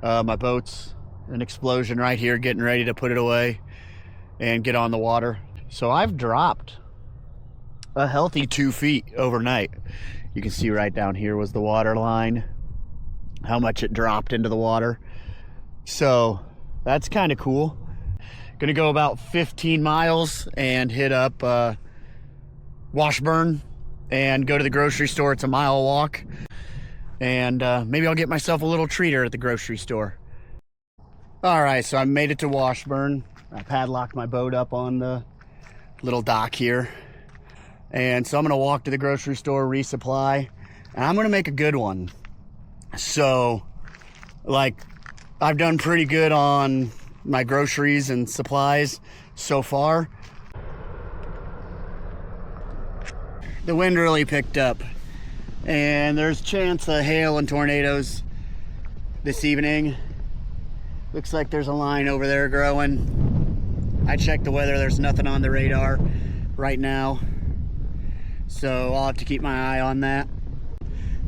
My boat's an explosion right here, getting ready to put it away and get on the water. So I've dropped a healthy 2 feet overnight. You can see right down here was the water line, how much it dropped into the water. So that's kind of cool. Gonna go about 15 miles and hit up Washburn and go to the grocery store. It's a mile walk, and maybe I'll get myself a little treater at the grocery store. All right, so I made it to Washburn. I padlocked my boat up on the little dock here, and so I'm gonna walk to the grocery store, resupply, and I'm gonna make a good one. So, like, I've done pretty good on my groceries and supplies so far. The wind really picked up, and there's a chance of hail and tornadoes this evening. Looks like there's a line over there growing. I checked the weather, there's nothing on the radar right now, so I'll have to keep my eye on that.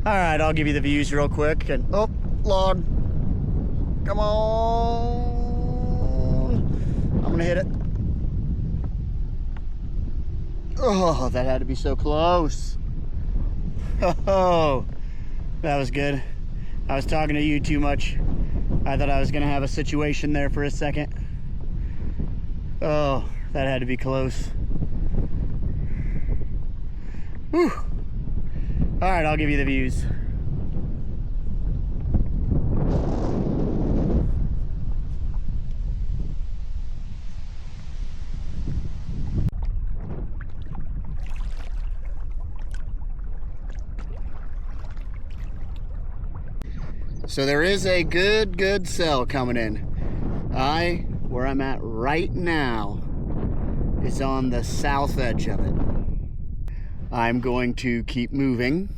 All right, I'll give you the views real quick. And oh, log, come on, I'm gonna hit it. Oh, that had to be so close. Oh, that was good. I was talking to you too much. I thought I was gonna have a situation there for a second. Oh, that had to be close. Whew. All right, I'll give you the views. So there is a good cell coming in. Where I'm at right now is on the south edge of it. I'm going to keep moving.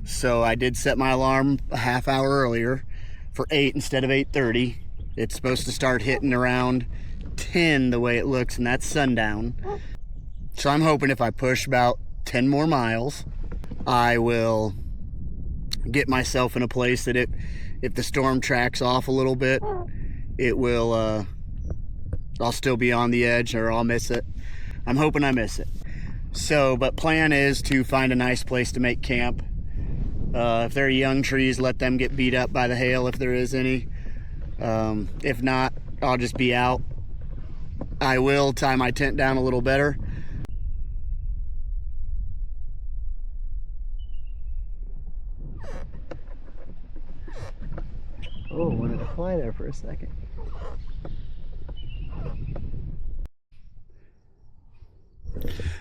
So I did set my alarm a half hour earlier for 8 instead of 8:30. It's supposed to start hitting around 10 the way it looks, and that's sundown. So I'm hoping if I push about 10 more miles, I will get myself in a place that if the storm tracks off a little bit, it will, I'll still be on the edge, or I'll miss it. I'm hoping I miss it. So, but plan is to find a nice place to make camp. If there are young trees, let them get beat up by the hail if there is any. If not, I'll just be out. I will tie my tent down a little better. Oh, wanted to fly there for a second.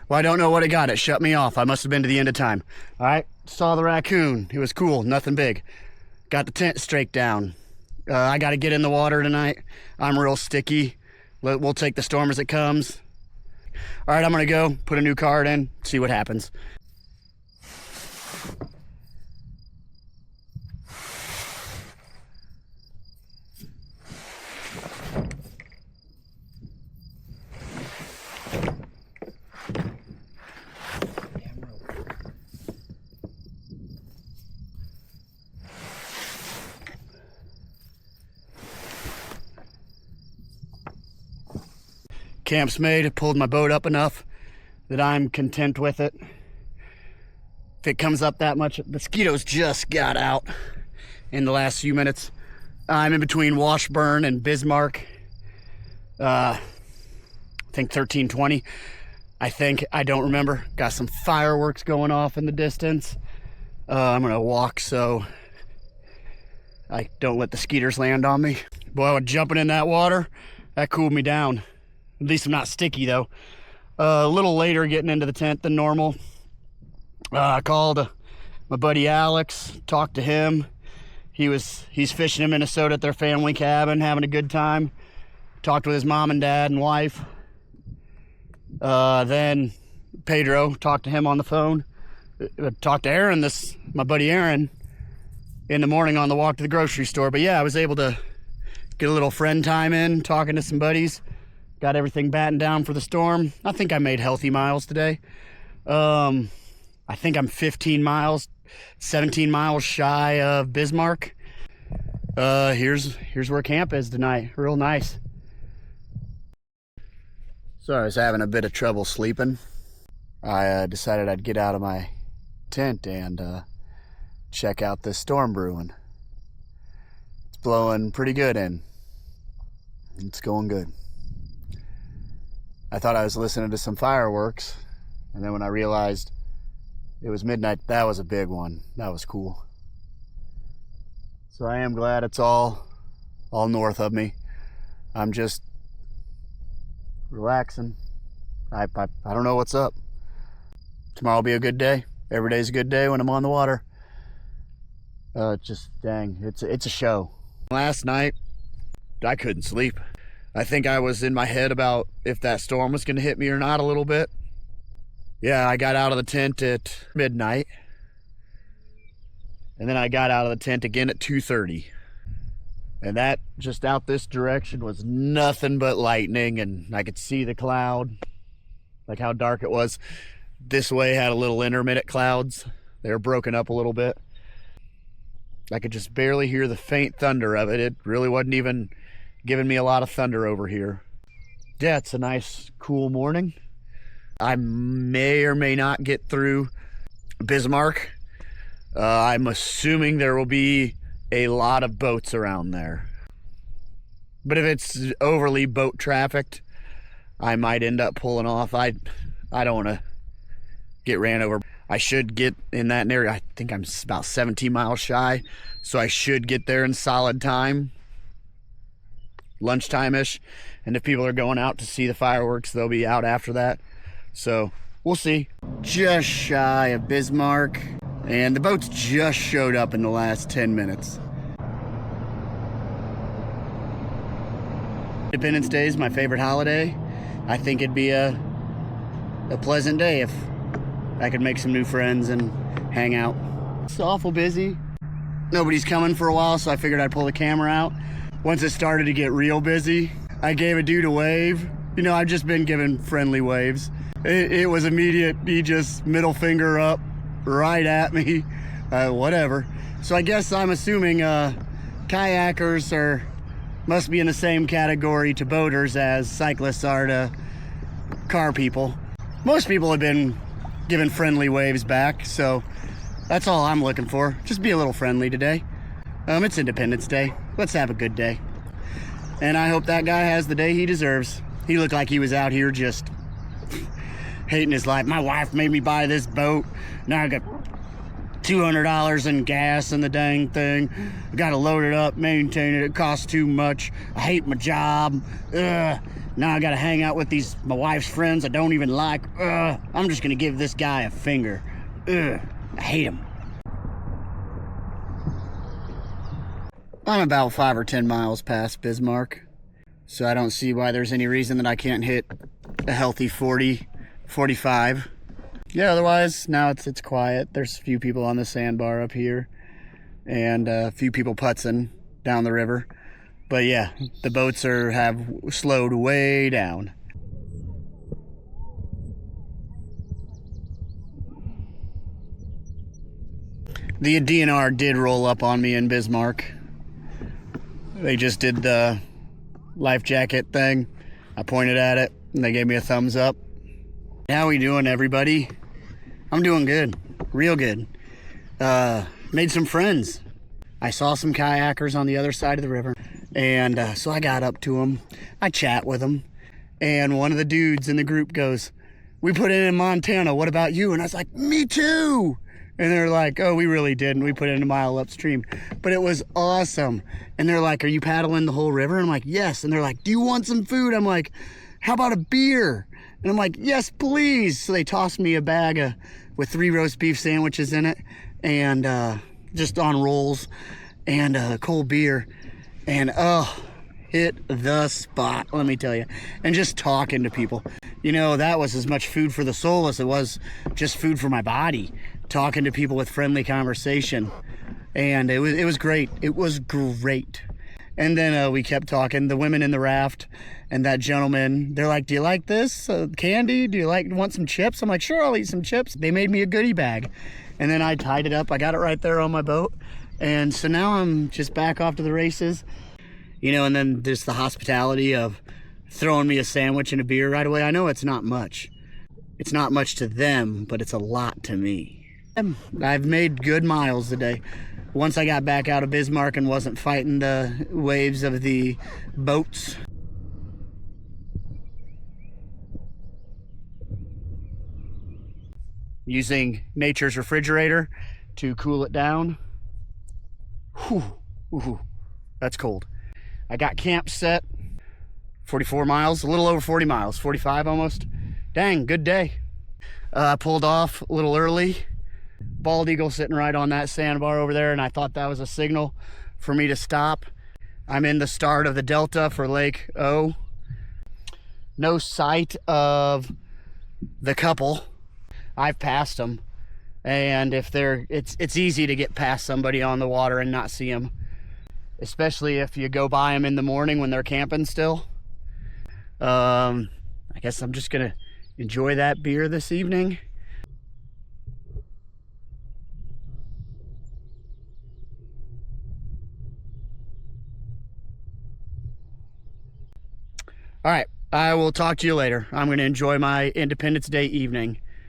Well, I don't know what it got. It shut me off. I must have been to the end of time. All right, saw the raccoon. It was cool, nothing big. Got the tent straked down. I got to get in the water tonight. I'm real sticky. We'll take the storm as it comes. All right, I'm going to go put a new card in, see what happens. Camp's made. I pulled my boat up enough that I'm content with it. If it comes up that much, mosquitoes just got out in the last few minutes. I'm in between Washburn and Bismarck. I think 1320. I don't remember. Got some fireworks going off in the distance. I'm gonna walk so I don't let the skeeters land on me. Boy, jumping in that water, that cooled me down. At least I'm not sticky though. A little later getting into the tent than normal. I called my buddy Alex, talked to him. He's fishing in Minnesota at their family cabin, having a good time. Talked with his mom and dad and wife. Then Pedro, talked to him on the phone. Talked to Aaron, my buddy Aaron, in the morning on the walk to the grocery store. But yeah, I was able to get a little friend time in, talking to some buddies. Got everything battened down for the storm. I think I made healthy miles today. I think I'm 17 miles shy of Bismarck. Here's where camp is tonight. Real nice. So I was having a bit of trouble sleeping. I decided I'd get out of my tent and check out this storm brewing. It's blowing pretty good in. It's going good. I thought I was listening to some fireworks, and then when I realized it was midnight, that was a big one. That was cool. So I am glad it's all north of me. I'm just relaxing. I don't know what's up. Tomorrow will be a good day. Every day's a good day when I'm on the water. Just dang, it's a show. Last night, I couldn't sleep. I think I was in my head about if that storm was going to hit me or not a little bit. Yeah, I got out of the tent at midnight. And then I got out of the tent again at 2:30. And that, just out this direction, was nothing but lightning, and I could see the cloud, like how dark it was. This way had a little intermittent clouds. They were broken up a little bit. I could just barely hear the faint thunder of it. It really wasn't even giving me a lot of thunder over here. Yeah, it's a nice, cool morning. I may or may not get through Bismarck. I'm assuming there will be a lot of boats around there. But if it's overly boat trafficked, I might end up pulling off. I don't want to get ran over. I should get in that area. I think I'm about 17 miles shy, so I should get there in solid time. Lunchtime-ish. And if people are going out to see the fireworks, they'll be out after that. So we'll see. Just shy of Bismarck, and the boats just showed up in the last 10 minutes. Independence Day is my favorite holiday. I think it'd be a pleasant day if I could make some new friends and hang out. It's awful busy. Nobody's coming for a while, so I figured I'd pull the camera out. Once it started to get real busy, I gave a dude a wave. You know, I've just been giving friendly waves. It was immediate. He just middle finger up right at me. Whatever. So I guess I'm assuming kayakers must be in the same category to boaters as cyclists are to car people. Most people have been giving friendly waves back, so that's all I'm looking for. Just be a little friendly today. It's Independence Day. Let's have a good day. And I hope that guy has the day he deserves. He looked like he was out here just hating his life. My wife made me buy this boat. Now I got $200 in gas in the dang thing. I gotta load it up, maintain it. It costs too much. I hate my job. Ugh. Now I gotta hang out with my wife's friends I don't even like. Ugh. I'm just gonna give this guy a finger. Ugh. I hate him. I'm about 5 or 10 miles past Bismarck, so I don't see why there's any reason that I can't hit a healthy 40, 45. Yeah, otherwise, now it's quiet. There's a few people on the sandbar up here, and a few people putzing down the river. But yeah, the boats have slowed way down. The DNR did roll up on me in Bismarck. They just did the life jacket thing. I pointed at it, and they gave me a thumbs up. How we doing, everybody? I'm doing good, real good. Made some friends. I saw some kayakers on the other side of the river, and so I got up to them. I chat with them, and one of the dudes in the group goes, "We put it in Montana, what about you?" And I was like, "Me too!" And they're like, "Oh, we really didn't. We put it in a mile upstream." But it was awesome. And they're like, "Are you paddling the whole river?" And I'm like, "Yes." And they're like, "Do you want some food?" I'm like, "How about a beer?" And I'm like, "Yes, please." So they tossed me a bag with 3 roast beef sandwiches in it, and just on rolls, and cold beer. And hit the spot, let me tell you. And just talking to people. You know, that was as much food for the soul as it was just food for my body. Talking to people with friendly conversation. And it was great. It was great. And then we kept talking. The women in the raft and that gentleman, they're like, "Do you like this candy? Do you want some chips?" I'm like, "Sure, I'll eat some chips." They made me a goodie bag. And then I tied it up. I got it right there on my boat. And so now I'm just back off to the races, you know, and then there's the hospitality of throwing me a sandwich and a beer right away. I know it's not much. It's not much to them, but it's a lot to me. I've made good miles today. Once I got back out of Bismarck and wasn't fighting the waves of the boats. Using nature's refrigerator to cool it down. Whew, that's cold. I got camp set, 44 miles, a little over 40 miles, 45 almost. Dang, good day. Pulled off a little early. Bald eagle sitting right on that sandbar over there, and I thought that was a signal for me to stop. I'm in the start of the delta for Lake O. No sight of the couple. I've passed them, and if they're, it's easy to get past somebody on the water and not see them, especially if you go by them in the morning when they're camping still. I guess I'm just gonna enjoy that beer this evening. All right, I will talk to you later. I'm going to enjoy my Independence Day evening.